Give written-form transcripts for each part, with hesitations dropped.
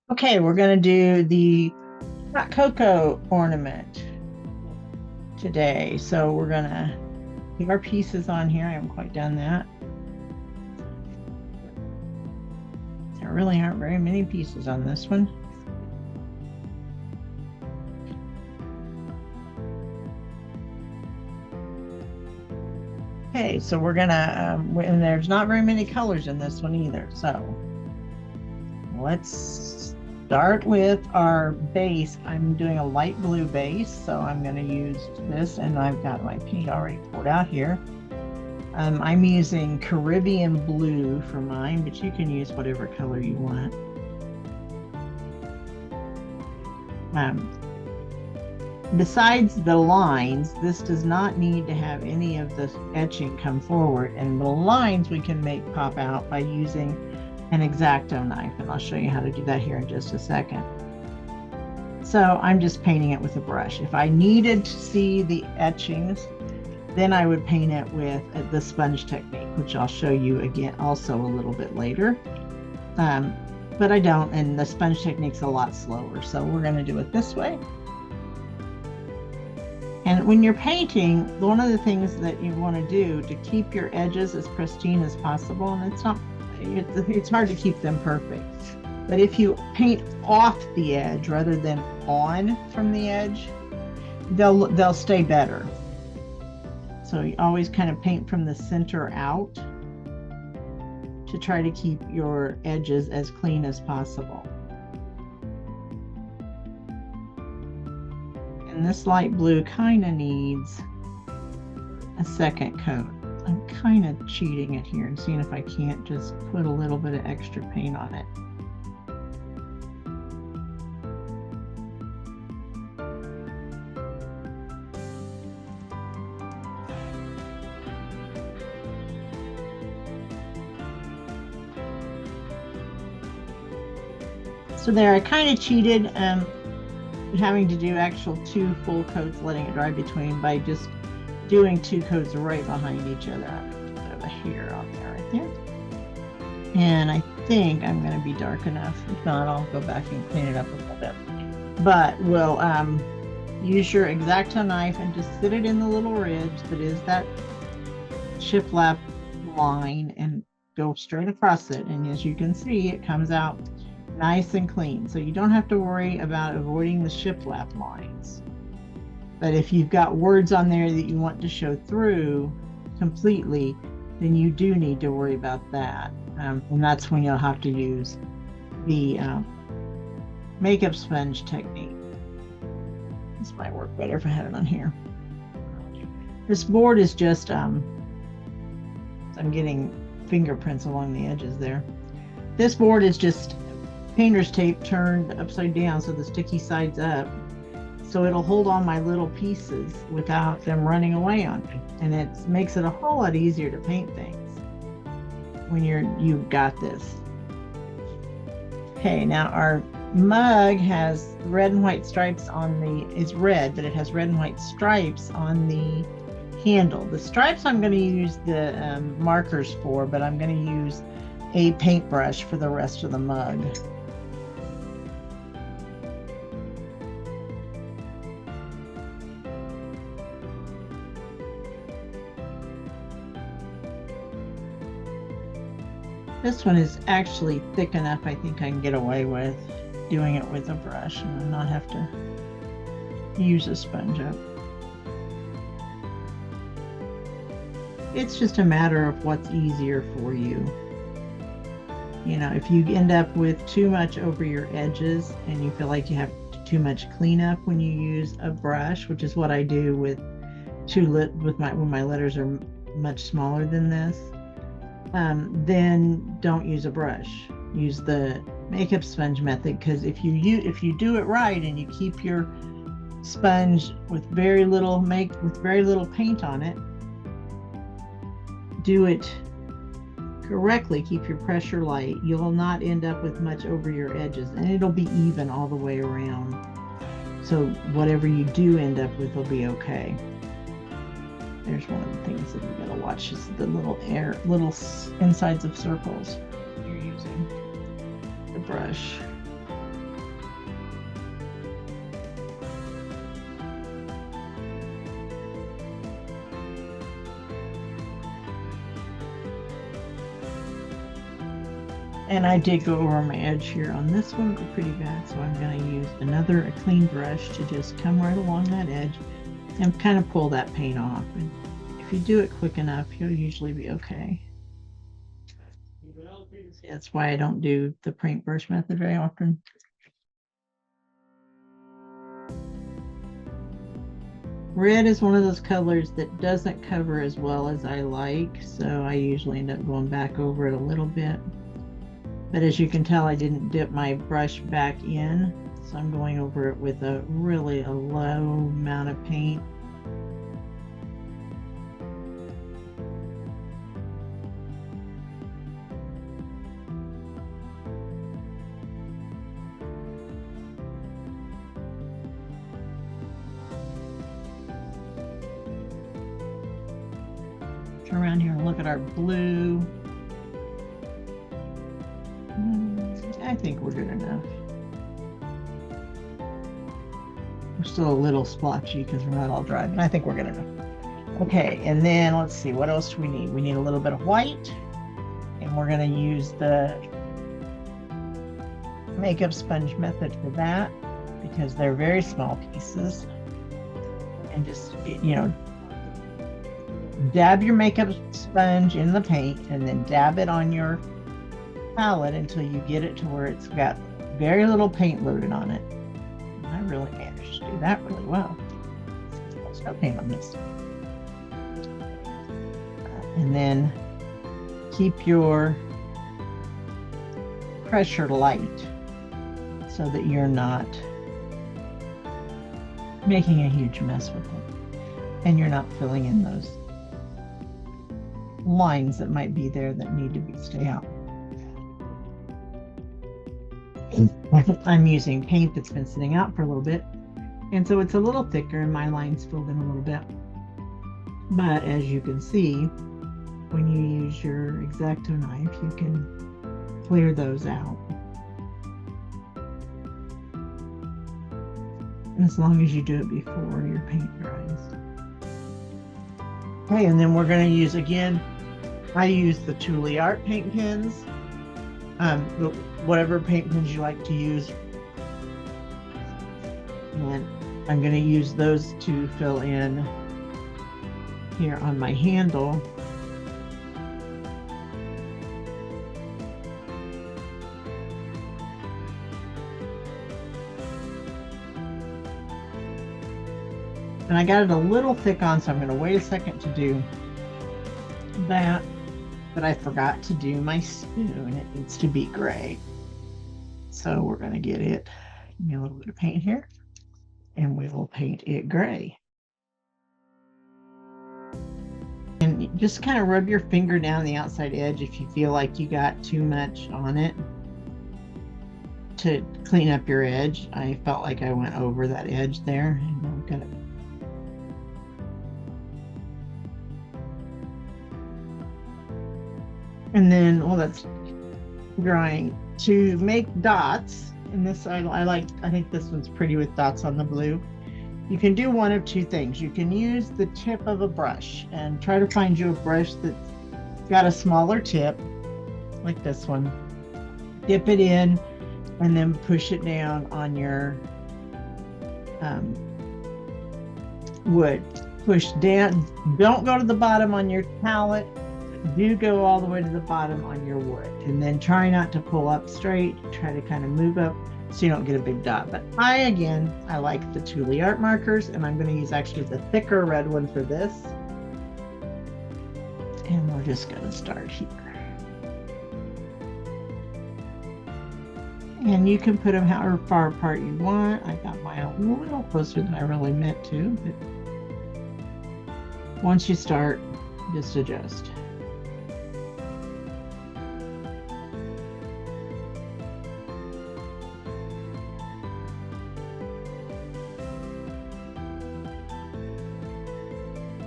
Okay, we're going to do the hot cocoa ornament today. So we're going to keep our pieces on here. I haven't quite done that. There really aren't very many pieces on this one. Okay, so we're going to, and there's not very many colors in this one either. So let's start with our base. I'm doing a light blue base, so I'm going to use this, and I've got my paint already poured out here. I'm using Caribbean blue for mine, but you can use whatever color you want. Besides the lines, this does not need to have any of the etching come forward, and the lines we can make pop out by using an Exacto knife, and I'll show you how to do that here in just a second. So I'm just painting it with a brush. If I needed to see the etchings, then I would paint it with the sponge technique, which I'll show you again also a little bit later. But I don't, and the sponge technique's a lot slower, so we're going to do it this way. And when you're painting, one of the things that you want to do to keep your edges as pristine as possible, and it's hard to keep them perfect, but if you paint off the edge rather than on from the edge, they'll stay better. So you always kind of paint from the center out to try to keep your edges as clean as possible. And this light blue kind of needs a second coat. I'm kind of cheating it here and seeing if I can't just put a little bit of extra paint on it. So there, I kind of cheated having to do actual 2 full coats, letting it dry between, by just doing 2 coats right behind each other. I put a bit of a hair on there right there. And I think I'm going to be dark enough. If not, I'll go back and clean it up a little bit. But we'll use your Exacto knife and just sit it in the little ridge that is that shiplap line and go straight across it. And as you can see, it comes out nice and clean. So you don't have to worry about avoiding the shiplap lines. But if you've got words on there that you want to show through completely, then you do need to worry about that. And that's when you'll have to use the makeup sponge technique. This might work better if I had it on here. This board is just, I'm getting fingerprints along the edges there. This board is just painter's tape turned upside down so the sticky side's up, so it'll hold on my little pieces without them running away on me, and it makes it a whole lot easier to paint things when you've got this. Okay, now our mug has red and white stripes on it's red, but it has red and white stripes on the handle. The stripes I'm going to use the markers for, but I'm going to use a paintbrush for the rest of the mug. This one is actually thick enough, I think I can get away with doing it with a brush and not have to use a sponge up. It's just a matter of what's easier for you. You know, if you end up with too much over your edges and you feel like you have too much cleanup when you use a brush, which is what I do with when my letters are much smaller than this, then don't use a brush. Use the makeup sponge method, because if you do it right and you keep your sponge with very little paint on it, do it correctly, keep your pressure light, you'll not end up with much over your edges, and it'll be even all the way around. So whatever you do end up with will be okay. There's one of the things that you gotta watch, is the little insides of circles you're using the brush. And I did go over my edge here on this one pretty bad, so I'm going to use a clean brush to just come right along that edge and kind of pull that paint off. And if you do it quick enough, you'll usually be okay. That's why I don't do the paintbrush method very often. Red is one of those colors that doesn't cover as well as I like, so I usually end up going back over it a little bit. But as you can tell, I didn't dip my brush back in, so I'm going over it with a really low amount of paint. Turn around here and look at our blue. I think we're good enough. We're still a little splotchy because we're not all dry, but I think we're good enough. Okay, and then let's see, what else do we need? We need a little bit of white, and we're going to use the makeup sponge method for that because they're very small pieces. And just, you know, dab your makeup sponge in the paint and then dab it on your palette until you get it to where it's got very little paint loaded on it. And I really managed to do that really well. There's no paint on this. And then keep your pressure light so that you're not making a huge mess with it. And you're not filling in those lines that might be there that need to stay out. I'm using paint that's been sitting out for a little bit, and so it's a little thicker and my line's filled in a little bit. But as you can see, when you use your Exacto knife, you can clear those out. As long as you do it before your paint dries. Okay, and then we're going to use, again, I use the Twine Art paint pens. Whatever paint pens you like to use. And I'm going to use those to fill in here on my handle. And I got it a little thick on, so I'm going to wait a second to do that. But I forgot to do my spoon. It needs to be gray. So we're going to get it. Give me a little bit of paint here. And we will paint it gray. And just kind of rub your finger down the outside edge if you feel like you got too much on it to clean up your edge. I felt like I went over that edge there. And I'm going to And then, well, that's drying. To make dots, and this I think this one's pretty with dots on the blue. You can do one of two things. You can use the tip of a brush and try to find you a brush that's got a smaller tip, like this one. Dip it in and then push it down on your wood. Push down. Don't go to the bottom on your palette. Do go all the way to the bottom on your wood, and then try not to pull up straight. Try to kind of move up so you don't get a big dot. But I like the Twine Art markers, and I'm going to use actually the thicker red one for this. And we're just going to start here. And you can put them however far apart you want. I got mine a little closer than I really meant to, but once you start, just adjust.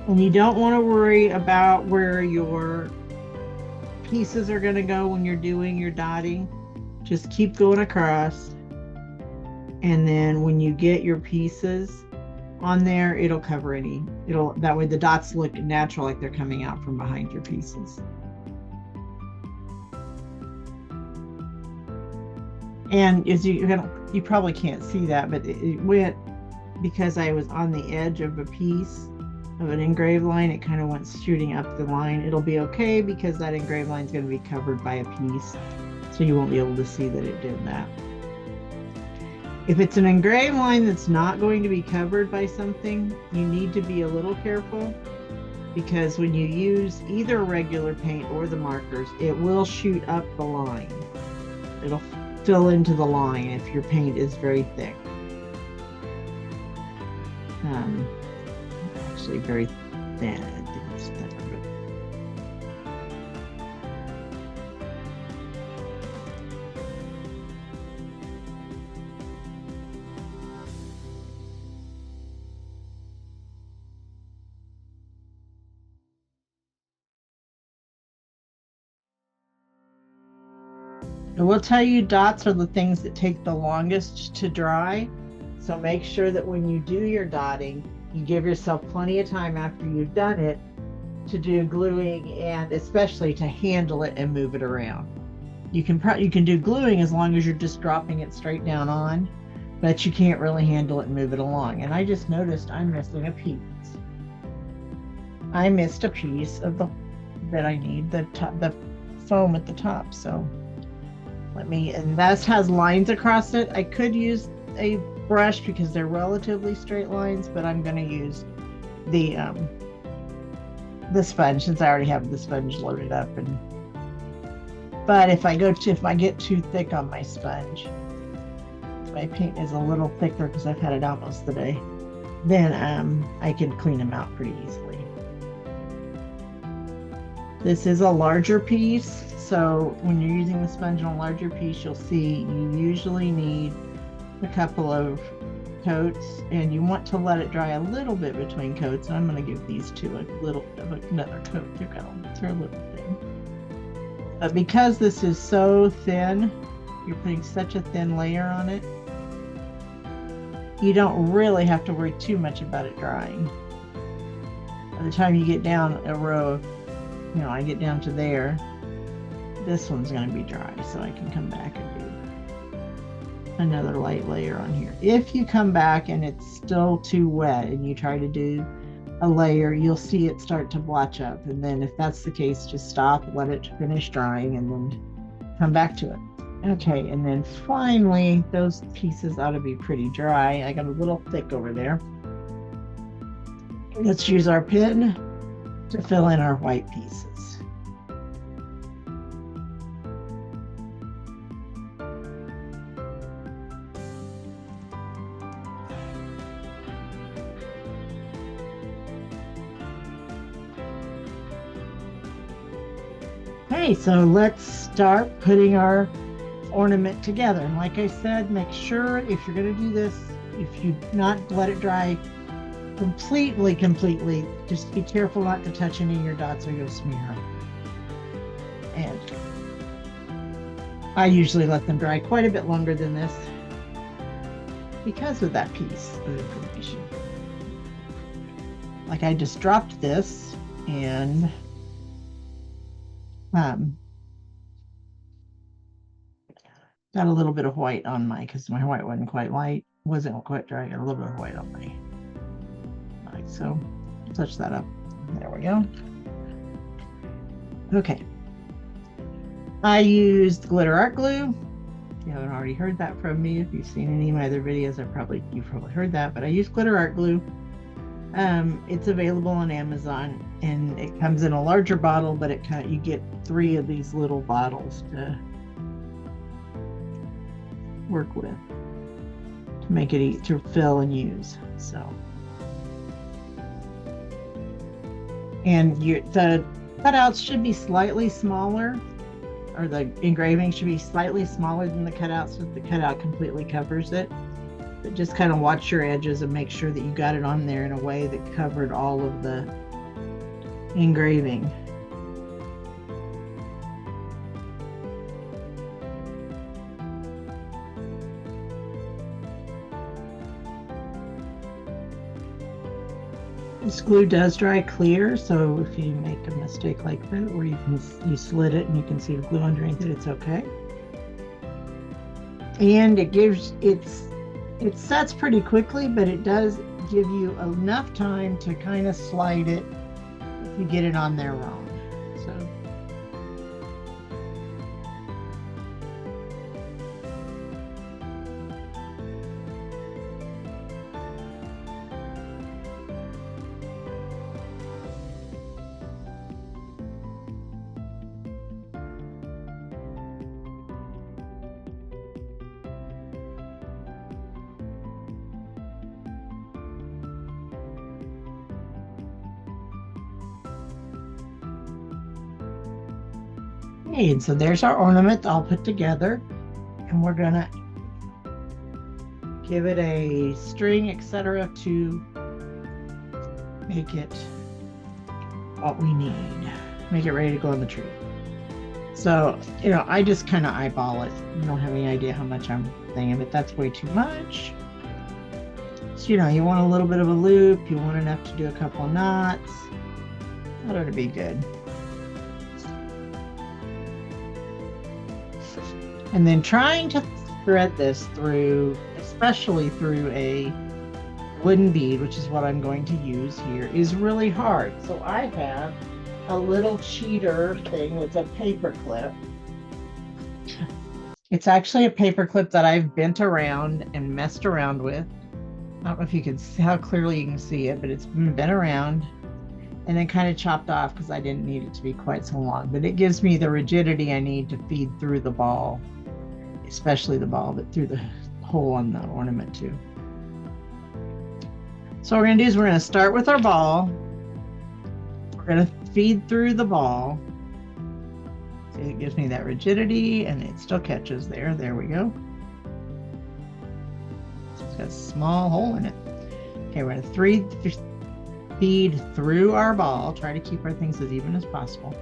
And you don't want to worry about where your pieces are going to go when you're doing your dotting. Just keep going across. And then when you get your pieces on there, it'll cover that way the dots look natural, like they're coming out from behind your pieces. And as you probably can't see that, but it went, because I was on the edge of a piece of an engraved line, it kind of went shooting up the line. It'll be okay because that engraved line is going to be covered by a piece, so you won't be able to see that it did that. If it's an engraved line that's not going to be covered by something, you need to be a little careful, because when you use either regular paint or the markers, it will shoot up the line. It'll fill into the line if your paint is very thick. Actually very thin. I think it's thinner, I will tell you, dots are the things that take the longest to dry. So make sure that when you do your dotting, you give yourself plenty of time after you've done it to do gluing, and especially to handle it and move it around. You can do gluing as long as you're just dropping it straight down on, but you can't really handle it and move it along. And I just noticed I'm missing a piece. I missed a piece of that I need, the foam at the top. So and that has lines across it. I could use a brush because they're relatively straight lines, but I'm going to use the sponge, since I already have the sponge loaded up. But if I get too thick on my sponge, my paint is a little thicker because I've had it out most of the day, then I can clean them out pretty easily. This is a larger piece, so when you're using the sponge on a larger piece, you'll see you usually need a couple of coats, and you want to let it dry a little bit between coats. And I'm going to give these two a little of another coat. They're a little thin, but because this is so thin, you're putting such a thin layer on it, you don't really have to worry too much about it drying. By the time you get down a row of, I get down to there, this one's going to be dry, so I can come back and do another light layer on here. If you come back and it's still too wet and you try to do a layer, you'll see it start to blotch up. And then if that's the case, just stop, let it finish drying, and then come back to it. Okay, and then finally, those pieces ought to be pretty dry. I got a little thick over there. Let's use our pen to fill in our white pieces. Okay, so let's start putting our ornament together. And like I said, make sure if you're going to do this, if you not let it dry completely, just be careful not to touch any of your dots or you'll smear them. And I usually let them dry quite a bit longer than this because of that piece of information. Like I just dropped this and got a little bit of white on because my white wasn't quite dry. I got a little bit of white on my. So touch that up. There we go. Okay. I used glitter art glue. If you haven't already heard that from me, if you've seen any of my other videos, you've probably heard that, but I used glitter art glue. It's available on Amazon, and it comes in a larger bottle, but you get 3 of these little bottles to work with to make it easy to fill and use. So, and the cutouts should be slightly smaller, or the engraving should be slightly smaller than the cutout, so that the cutout completely covers it. But just kind of watch your edges and make sure that you got it on there in a way that covered all of the engraving. This glue does dry clear, so if you make a mistake like that, where you slid it and you can see the glue underneath it, it's okay. And it sets pretty quickly, but it does give you enough time to kind of slide it if you get it on there wrong. So okay, and so there's our ornament all put together, and we're gonna give it a string, etc., to make it what we need, make it ready to go on the tree. So, you know, I just kind of eyeball it. I don't have any idea how much I'm thinking, but that's way too much. So, you know, you want a little bit of a loop, you want enough to do a couple of knots. That ought to be good. And then trying to thread this through, especially through a wooden bead, which is what I'm going to use here, is really hard. So I have a little cheater thing with a paper clip. It's actually a paper clip that I've bent around and messed around with. I don't know if you can see how clearly you can see it, but it's been bent around and then kind of chopped off because I didn't need it to be quite so long. But it gives me the rigidity I need to feed through the ball, especially the ball, but through the hole on the ornament too. So what we're going to do is we're going to start with our ball. We're going to feed through the ball. So it gives me that rigidity and it still catches there. There we go. So it's got a small hole in it. Okay, we're going to feed through our ball. Try to keep our things as even as possible.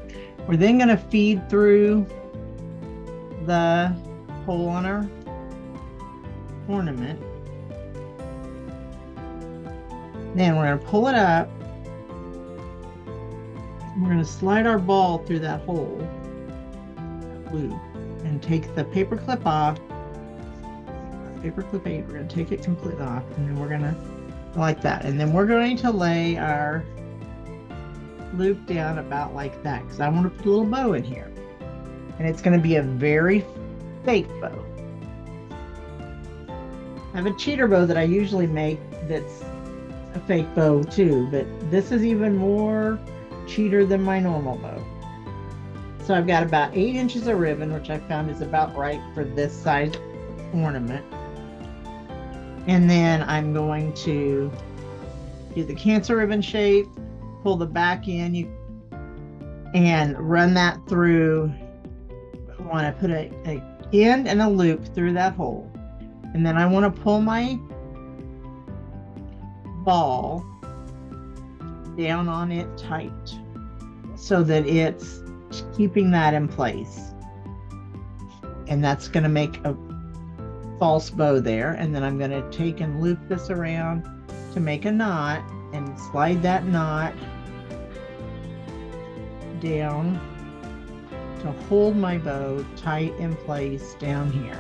We're then going to feed through the hole on our ornament. Then we're going to pull it up. We're going to slide our ball through that hole, that loop, and take the paper clip off. Paper clip 8, we're going to take it completely off, and then we're going to, like that. And then we're going to lay our loop down about like that, because I want to put a little bow in here. And it's going to be a very fake bow. I have a cheater bow that I usually make that's a fake bow too, but this is even more cheater than my normal bow. So I've got about 8 inches of ribbon, which I found is about right for this size ornament. And then I'm going to do the cancer ribbon shape, pull the back in, and run that through. I want to put a end and a loop through that hole. And then I want to pull my ball down on it tight so that it's keeping that in place. And that's going to make a false bow there. And then I'm going to take and loop this around to make a knot and slide that knot down to hold my bow tight in place down here.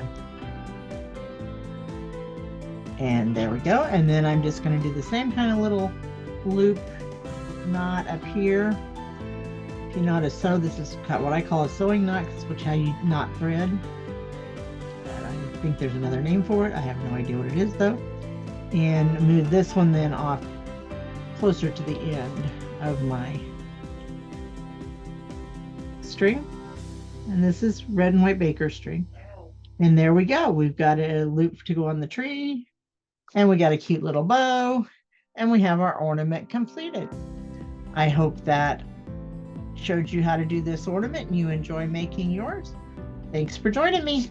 And there we go. And then I'm just going to do the same kind of little loop knot up here. If you know how to sew, this is what I call a sewing knot, which is how you knot thread. I think there's another name for it. I have no idea what it is though. And move this one then off closer to the end of my string. And this is red and white baker string. And there we go. We've got a loop to go on the tree. And we got a cute little bow, and we have our ornament completed. I hope that showed you how to do this ornament and you enjoy making yours. Thanks for joining me.